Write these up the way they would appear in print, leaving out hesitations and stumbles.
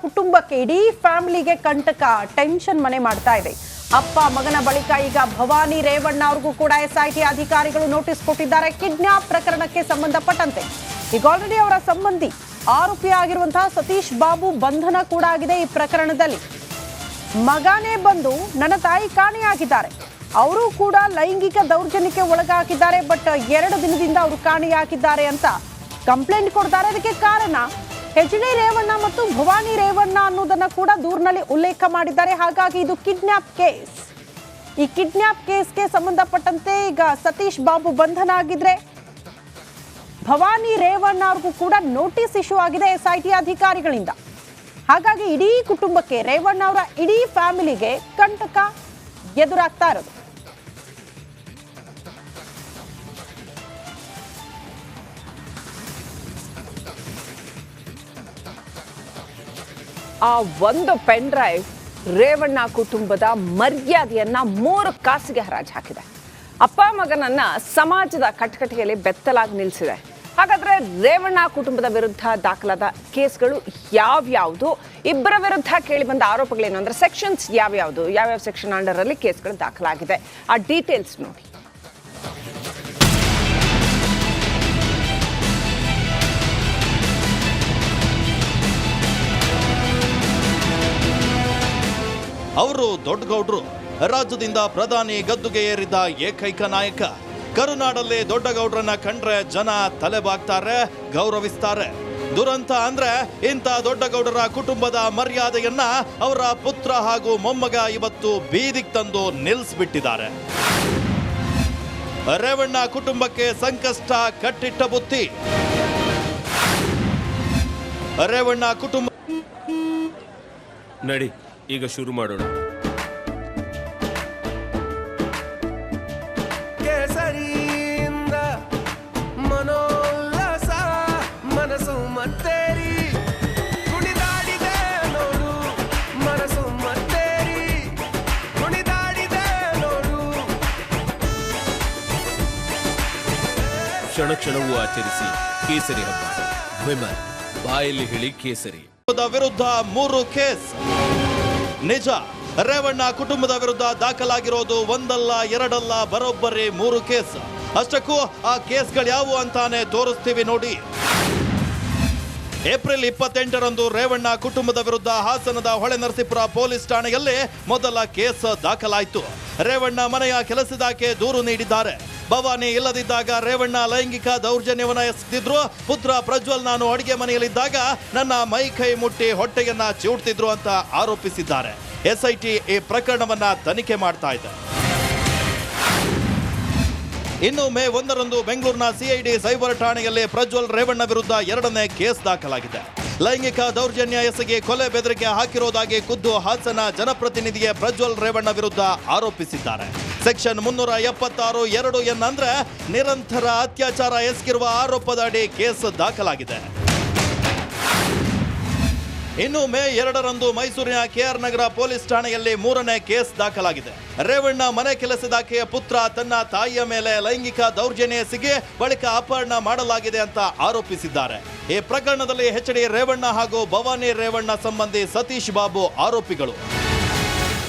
ಕುಟುಂಬಕ್ಕೆ ಇಡೀ ಫ್ಯಾಮಿಲಿಗೆ ಕಂಟಕ ಟೆನ್ಷನ್ ಮನೆ ಮಾಡ್ತಾ ಇದೆ. ಅಪ್ಪ ಮಗನ ಬಳಿಕ ಈಗ ಭವಾನಿ ರೇವಣ್ಣ ಅವ್ರಿಗೂ ಕೂಡ SIT ಅಧಿಕಾರಿಗಳು ನೋಟಿಸ್ ಕೊಟ್ಟಿದ್ದಾರೆ. ಕಿಡ್ನಾಪ್ ಪ್ರಕರಣಕ್ಕೆ ಸಂಬಂಧಪಟ್ಟಂತೆ ಈಗ ಆಲ್ರೆಡಿ ಅವರ ಸಂಬಂಧಿ ಆರೋಪಿಯಾಗಿರುವಂತಹ ಸತೀಶ್ ಬಾಬು ಬಂಧನ ಕೂಡ ಆಗಿದೆ. ಈ ಪ್ರಕರಣದಲ್ಲಿ ಮಗನೇ ಬಂದು ನನ್ನ ತಾಯಿ ಕಾಣೆಯಾಗಿದ್ದಾರೆ, ಅವರು ಕೂಡ ಲೈಂಗಿಕ ದೌರ್ಜನ್ಯಕ್ಕೆ ಒಳಗಾಗಿದ್ದಾರೆ, ಬಟ್ 2 ದಿನದಿಂದ ಅವರು ಕಾಣೆಯಾಗಿದ್ದಾರೆ ಅಂತ ಕಂಪ್ಲೇಂಟ್ ಕೊಡ್ತಾರೆ. ಅದಕ್ಕೆ ಕಾರಣ HD ರೇವಣ್ಣ ಮತ್ತು ಭವಾನಿ ರೇವಣ್ಣ ಅನ್ನೋದನ್ನ ಕೂಡ ದೂರಿನಲ್ಲಿ ಉಲ್ಲೇಖ ಮಾಡಿದ್ದಾರೆ. ಹಾಗಾಗಿ ಇದು ಕಿಡ್ನಾಪ್ ಕೇಸ್. ಈ ಕಿಡ್ನಾಪ್ ಕೇಸ್ಗೆ ಸಂಬಂಧಪಟ್ಟಂತೆ ಈಗ ಸತೀಶ್ ಬಾಬು ಬಂಧನ ಆಗಿದ್ರೆ ಭವಾನಿ ರೇವಣ್ಣ ಅವ್ರಿಗೂ ಕೂಡ ನೋಟಿಸ್ ಇಶ್ಯೂ ಆಗಿದೆ SIT ಅಧಿಕಾರಿಗಳಿಂದ. ಹಾಗಾಗಿ ಇಡೀ ಕುಟುಂಬಕ್ಕೆ, ರೇವಣ್ಣ ಅವರ ಇಡೀ ಫ್ಯಾಮಿಲಿಗೆ ಕಂಟಕ ಎದುರಾಗ್ತಾ ಇರೋದು. ಆ ಒಂದು ಪೆನ್ ಡ್ರೈವ್ ರೇವಣ್ಣ ಕುಟುಂಬದ ಮರ್ಯಾದೆಯನ್ನ 3 ಕಾಸಿಗೆ ಹರಾಜು ಹಾಕಿದೆ. ಅಪ್ಪ ಮಗನನ್ನ ಸಮಾಜದ ಕಟಕಟೆಯಲ್ಲಿ ಬೆತ್ತಲಾಗಿ ನಿಲ್ಲಿಸಿದೆ. ಹಾಗಾದ್ರೆ ರೇವಣ್ಣ ಕುಟುಂಬದ ವಿರುದ್ಧ ದಾಖಲಾದ ಕೇಸ್ಗಳು ಯಾವ್ಯಾವುದು, ಇಬ್ಬರ ವಿರುದ್ಧ ಕೇಳಿ ಬಂದ ಆರೋಪಗಳೇನು ಅಂದ್ರೆ ಸೆಕ್ಷನ್ಸ್ ಯಾವ್ಯಾವ ಸೆಕ್ಷನ್ ಅಂಡರ್ ಅಲ್ಲಿ ಕೇಸ್ಗಳು ದಾಖಲಾಗಿದೆ, ಆ ಡೀಟೇಲ್ಸ್ ನೋಡಿ. ಅವರು ದೊಡ್ಡಗೌಡ್ರು, ರಾಜ್ಯದಿಂದ ಪ್ರಧಾನಿ ಗದ್ದುಗೆ ಏರಿದ ಏಕೈಕ ನಾಯಕ. ಕರುನಾಡಲ್ಲಿ ದೊಡ್ಡಗೌಡ್ರನ್ನ ಕಂಡ್ರೆ ಜನ ತಲೆಬಾಗ್ತಾರೆ, ಗೌರವಿಸ್ತಾರೆ. ದುರಂತ ಅಂದ್ರೆ ಇಂಥ ದೊಡ್ಡಗೌಡರ ಕುಟುಂಬದ ಮರ್ಯಾದೆಯನ್ನ ಅವರ ಪುತ್ರ ಹಾಗೂ ಮೊಮ್ಮಗ ಇವತ್ತು ಬೀದಿಗೆ ತಂದು ನಿಲ್ಲಿಸ್ಬಿಟ್ಟಿದ್ದಾರೆ. ರೇವಣ್ಣ ಕುಟುಂಬಕ್ಕೆ ಸಂಕಷ್ಟ ಕಟ್ಟಿಟ್ಟ ಬುತ್ತಿ. ರೇವಣ್ಣ ಕುಟುಂಬ ನಡಿ ಈಗ ಶುರು ಮಾಡೋಣ. ಕೇಸರಿಯಿಂದ ಮನೋಲ್ಲಾಸ ಮನಸ್ಸು ಮತ್ತೇರಿ ಕುಣಿದಾಡಿದೆ ನೋಡು, ಮನಸ್ಸು ಮತ್ತೇರಿ ಕುಣಿದಾಡಿದೆ ನೋಡು. ಕ್ಷಣ ಕ್ಷಣವೂ ಆಚರಿಸಿ ಕೇಸರಿ ಹಬ್ಬ. ವಿಮಲ್ ಬಾಯಲ್ಲಿ ಹೇಳಿ ಕೇಸರಿ ವಿರುದ್ಧ 3 ಕೇಸ್. ನಿಜ, ರೇವಣ್ಣ ಕುಟುಂಬದ ವಿರುದ್ಧ ದಾಖಲಾಗಿರೋದು ಒಂದಲ್ಲ ಎರಡಲ್ಲ, ಬರೋಬ್ಬರಿ 3 ಕೇಸ್. ಅಷ್ಟಕ್ಕೂ ಆ ಕೇಸ್ಗಳು ಯಾವುವು ಅಂತಾನೆ ತೋರಿಸ್ತೀವಿ ನೋಡಿ. ಏಪ್ರಿಲ್ 28ರಂದು ರೇವಣ್ಣ ಕುಟುಂಬದ ವಿರುದ್ಧ ಹಾಸನದ ಹೊಳೆನರಸೀಪುರ ಪೊಲೀಸ್ ಠಾಣೆಯಲ್ಲಿ ಮೊದಲ ಕೇಸ್ ದಾಖಲಾಯಿತು. ರೇವಣ್ಣ ಮನೆಯ ಕೆಲಸದಾಕೆ ದೂರು ನೀಡಿದ್ದಾರೆ. ಭವಾನಿ ಇಲ್ಲದಿದ್ದಾಗ ರೇವಣ್ಣ ಲೈಂಗಿಕ ದೌರ್ಜನ್ಯವನ್ನ ಎಸಗಿದ್ರು. ಪುತ್ರ ಪ್ರಜ್ವಲ್ ನಾನು ಅಡಿಗೆ ಮನೆಯಲ್ಲಿದ್ದಾಗ ನನ್ನ ಮೈ ಕೈ ಮುಟ್ಟಿ ಹೊಟ್ಟೆಯನ್ನ ಚಿವುಡ್ತಿದ್ರು ಅಂತ ಆರೋಪಿಸಿದ್ದಾರೆ. SIT ಈ ಪ್ರಕರಣವನ್ನ ತನಿಖೆ ಮಾಡ್ತಾ ಇದೆ. ಇನ್ನು ಮೇ 1ರಂದು ಬೆಂಗಳೂರಿನ CID ಸೈಬರ್ ಠಾಣೆಯಲ್ಲಿ ಪ್ರಜ್ವಲ್ ರೇವಣ್ಣ ವಿರುದ್ಧ 2ನೇ ಕೇಸ್ ದಾಖಲಾಗಿದೆ. ಲೈಂಗಿಕ ದೌರ್ಜನ್ಯ ಎಸಗಿ ಕೊಲೆ ಬೆದರಿಕೆ ಹಾಕಿರೋದಾಗಿ ಖುದ್ದು ಹಾಸನ ಜನಪ್ರತಿನಿಧಿಗೆ ಪ್ರಜ್ವಲ್ ರೇವಣ್ಣ ವಿರುದ್ಧ ಆರೋಪಿಸಿದ್ದಾರೆ. ಸೆಕ್ಷನ್ 376(2) ಅಂದ್ರೆ ನಿರಂತರ ಅತ್ಯಾಚಾರ ಎಸಗಿರುವ ಆರೋಪದ ಅಡಿ ಕೇಸ್ ದಾಖಲಾಗಿದೆ. ಇನ್ನು ಮೇ 2ರಂದು ಮೈಸೂರಿನ KR ನಗರ ಪೊಲೀಸ್ ಠಾಣೆಯಲ್ಲಿ 3ನೇ ಕೇಸ್ ದಾಖಲಾಗಿದೆ. ರೇವಣ್ಣ ಮನೆ ಕೆಲಸದಾಕೆಯ ಪುತ್ರ ತನ್ನ ತಾಯಿಯ ಮೇಲೆ ಲೈಂಗಿಕ ದೌರ್ಜನ್ಯ ಎಸಗಿ ಬಳಿಕ ಅಪಹರಣ ಮಾಡಲಾಗಿದೆ ಅಂತ ಆರೋಪಿಸಿದ್ದಾರೆ. ಈ ಪ್ರಕರಣದಲ್ಲಿ HD ರೇವಣ್ಣ ಹಾಗೂ ಭವಾನಿ ರೇವಣ್ಣ ಸಂಬಂಧಿ ಸತೀಶ್ ಬಾಬು ಆರೋಪಿಗಳು.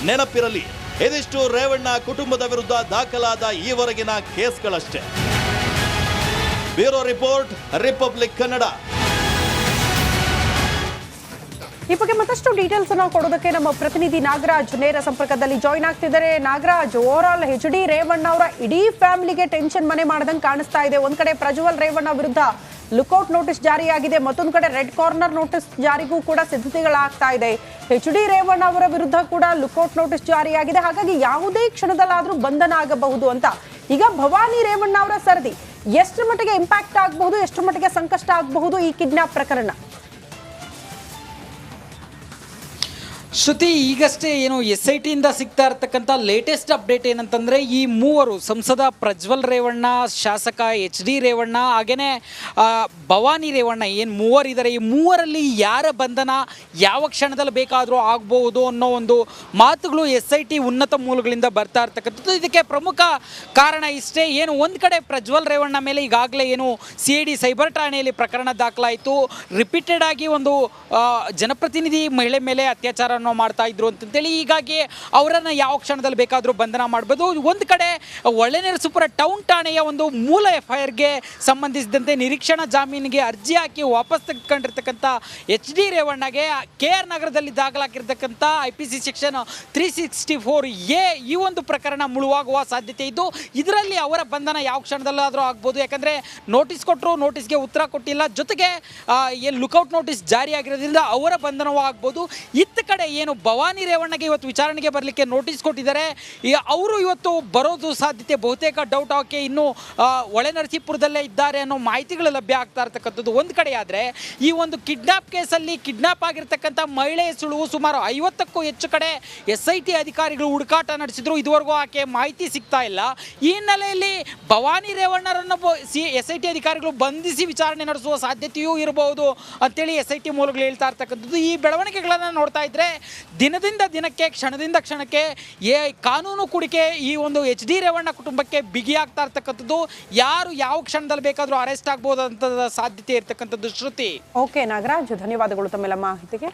ನೆನಪಿರಲಿ, ಇದಿಷ್ಟು ರೇವಣ್ಣ ಕುಟುಂಬದ ವಿರುದ್ಧ ದಾಖಲಾದ ಈವರೆಗಿನ ಕೇಸ್ಗಳಷ್ಟೇ. Bureau report, Republic Kannada. ಈ ಬಗ್ಗೆ ಮತ್ತಷ್ಟು ಡೀಟೇಲ್ಸ್ ನಾವು ಕೊಡೋದಕ್ಕೆ ನಮ್ಮ ಪ್ರತಿನಿಧಿ ನಾಗರಾಜ್ ನೇರ ಸಂಪರ್ಕದಲ್ಲಿ ಜಾಯಿನ್ ಆಗ್ತಿದ್ದಾರೆ. Nagaraj, over all HD Revanna ಅವರ ಇಡೀ ಫ್ಯಾಮಿಲಿಗೆ ಟೆನ್ಷನ್ ಮನೆ ಮಾಡ್ದಂಗೆ ಕಾಣಿಸ್ತಾ ಇದೆ. ಒಂದ್ ಕಡೆ ಪ್ರಜ್ವಲ್ ರೇವಣ್ಣ ವಿರುದ್ಧ ಲುಕೌಟ್ ನೋಟಿಸ್ ಜಾರಿಯಾಗಿದೆ, ಮತ್ತೊಂದು ಕಡೆ ರೆಡ್ ಕಾರ್ನರ್ ನೋಟಿಸ್ ಜಾರಿಗೂ ಕೂಡ ಸಿದ್ಧತೆಗಳಾಗ್ತಾ ಇದೆ. HD ರೇವಣ್ಣ ಅವರ ವಿರುದ್ಧ ಕೂಡ ಲುಕೌಟ್ ನೋಟಿಸ್ ಜಾರಿಯಾಗಿದೆ. ಹಾಗಾಗಿ ಯಾವುದೇ ಕ್ಷಣದಲ್ಲಾದ್ರೂ ಬಂಧನ ಆಗಬಹುದು ಅಂತ ಈಗ ಭವಾನಿ ರೇವಣ್ಣ ಅವರ ಸರದಿ ಎಷ್ಟು ಮಟ್ಟಿಗೆ ಇಂಪ್ಯಾಕ್ಟ್ ಆಗಬಹುದು, ಎಷ್ಟು ಮಟ್ಟಿಗೆ ಸಂಕಷ್ಟ ಆಗಬಹುದು ಈ ಕಿಡ್ನಾಪ್ ಪ್ರಕರಣ? ಶ್ರುತಿ, ಈಗಷ್ಟೇ ಏನು SIT ಇಂದ ಸಿಗ್ತಾ ಇರತಕ್ಕಂಥ ಲೇಟೆಸ್ಟ್ ಅಪ್ಡೇಟ್ ಏನಂತಂದರೆ ಈ ಮೂವರು ಸಂಸದ ಪ್ರಜ್ವಲ್ ರೇವಣ್ಣ, ಶಾಸಕ HD ರೇವಣ್ಣ, ಹಾಗೆಯೇ ಭವಾನಿ ರೇವಣ್ಣ ಏನು ಮೂವರಿದ್ದಾರೆ, ಈ ಮೂವರಲ್ಲಿ ಯಾರ ಬಂಧನ ಯಾವ ಕ್ಷಣದಲ್ಲಿ ಬೇಕಾದರೂ ಆಗ್ಬೋದು ಅನ್ನೋ ಒಂದು ಮಾತುಗಳು SIT ಉನ್ನತ ಮೂಲಗಳಿಂದ ಬರ್ತಾ ಇರ್ತಕ್ಕಂಥದ್ದು. ಇದಕ್ಕೆ ಪ್ರಮುಖ ಕಾರಣ ಇಷ್ಟೇ, ಏನು ಒಂದು ಕಡೆ ಪ್ರಜ್ವಲ್ ರೇವಣ್ಣ ಮೇಲೆ ಈಗಾಗಲೇ ಏನು CID ಸೈಬರ್ ಠಾಣೆಯಲ್ಲಿ ಪ್ರಕರಣ ದಾಖಲಾಯಿತು, ರಿಪೀಟೆಡ್ ಆಗಿ ಒಂದು ಜನಪ್ರತಿನಿಧಿ ಮಹಿಳೆ ಮೇಲೆ ಅತ್ಯಾಚಾರ ಮಾಡ್ತಾ ಇದ್ರು ಅಂತೇಳಿ, ಹೀಗಾಗಿ ಅವರನ್ನು ಯಾವ ಕ್ಷಣದಲ್ಲಿ ಬೇಕಾದರೂ ಬಂಧನ ಮಾಡ್ಬೋದು. ಒಂದು ಕಡೆ ಒಳ್ಳೆನರಸೀಪುರ ಟೌನ್ ಠಾಣೆಯ ಒಂದು ಮೂಲ FIRಗೆ ಸಂಬಂಧಿಸಿದಂತೆ ನಿರೀಕ್ಷಣಾ ಜಾಮೀನಿಗೆ ಅರ್ಜಿ ಹಾಕಿ ವಾಪಸ್ ತೆಗೆದುಕೊಂಡಿರ್ತಕ್ಕಂಥ HD ರೇವಣ್ಣಗೆ KR ನಗರದಲ್ಲಿ ದಾಖಲಾಗಿರ್ತಕ್ಕಂಥ IPC ಸೆಕ್ಷನ್ 364A ಈ ಒಂದು ಪ್ರಕರಣ ಮುಳುವಾಗುವ ಸಾಧ್ಯತೆ ಇದ್ದು, ಇದರಲ್ಲಿ ಅವರ ಬಂಧನ ಯಾವ ಕ್ಷಣದಲ್ಲಾದರೂ ಆಗ್ಬೋದು. ಯಾಕಂದರೆ ನೋಟಿಸ್ ಕೊಟ್ಟರು, ನೋಟಿಸ್ಗೆ ಉತ್ತರ ಕೊಟ್ಟಿಲ್ಲ, ಜೊತೆಗೆ ಏನು ಲುಕೌಟ್ ನೋಟಿಸ್ ಜಾರಿಯಾಗಿರೋದ್ರಿಂದ ಅವರ ಬಂಧನವೂ ಆಗ್ಬೋದು. ಇತ್ತ ಕಡೆ ಏನು ಭವಾನಿ ರೇವಣ್ಣಗೆ ಇವತ್ತು ವಿಚಾರಣೆಗೆ ಬರಲಿಕ್ಕೆ ನೋಟಿಸ್ ಕೊಟ್ಟಿದ್ದಾರೆ, ಅವರು ಇವತ್ತು ಬರೋದು ಸಾಧ್ಯತೆ ಬಹುತೇಕ ಡೌಟ್ ಆಗೋಕ್ಕೆ ಇನ್ನೂ ಒಳನರಸೀಪುರದಲ್ಲೇ ಇದ್ದಾರೆ ಅನ್ನೋ ಮಾಹಿತಿಗಳು ಲಭ್ಯ ಆಗ್ತಾ ಇರ್ತಕ್ಕಂಥದ್ದು ಒಂದು ಕಡೆ. ಆದರೆ ಈ ಒಂದು ಕಿಡ್ನಾಪ್ ಕೇಸಲ್ಲಿ ಕಿಡ್ನಾಪ್ ಆಗಿರ್ತಕ್ಕಂಥ ಮಹಿಳೆಯ ಸುಳುವು ಸುಮಾರು 50ಕ್ಕೂ ಹೆಚ್ಚು ಕಡೆ SIT ಅಧಿಕಾರಿಗಳು ಹುಡುಕಾಟ ನಡೆಸಿದ್ರು, ಇದುವರೆಗೂ ಆಕೆ ಮಾಹಿತಿ ಸಿಗ್ತಾ ಇಲ್ಲ. ಈ ಹಿನ್ನೆಲೆಯಲ್ಲಿ ಭವಾನಿ ರೇವಣ್ಣರನ್ನು SIT ಅಧಿಕಾರಿಗಳು ಬಂಧಿಸಿ ವಿಚಾರಣೆ ನಡೆಸುವ ಸಾಧ್ಯತೆಯೂ ಇರಬಹುದು ಅಂತೇಳಿ SIT ಮೂಲಗಳು ಹೇಳ್ತಾ ಇರ್ತಕ್ಕಂಥದ್ದು. ಈ ಬೆಳವಣಿಗೆಗಳನ್ನು ನೋಡ್ತಾ ಇದ್ರೆ ದಿನದಿಂದ ದಿನಕ್ಕೆ, ಕ್ಷಣದಿಂದ ಕ್ಷಣಕ್ಕೆ ಕಾನೂನು ಕೂಡಿಕೆ ಈ ಒಂದು HD ರೇವಣ್ಣ ಕುಟುಂಬಕ್ಕೆ ಬಿಗಿಯಾಗ್ತಾ ಇರ್ತಕ್ಕಂಥದ್ದು. ಯಾರು ಯಾವ ಕ್ಷಣದಲ್ಲಿ ಬೇಕಾದರೂ ಅರೆಸ್ಟ್ ಆಗ್ಬೋದು ಅಂತ ಸಾಧ್ಯತೆ ಇರ್ತಕ್ಕಂಥದ್ದು. ಶ್ರುತಿ. ಓಕೆ ನಾಗರಾಜ್, ಧನ್ಯವಾದಗಳು ತಮ್ಮೆಲ್ಲ ಮಾಹಿತಿಗೆ.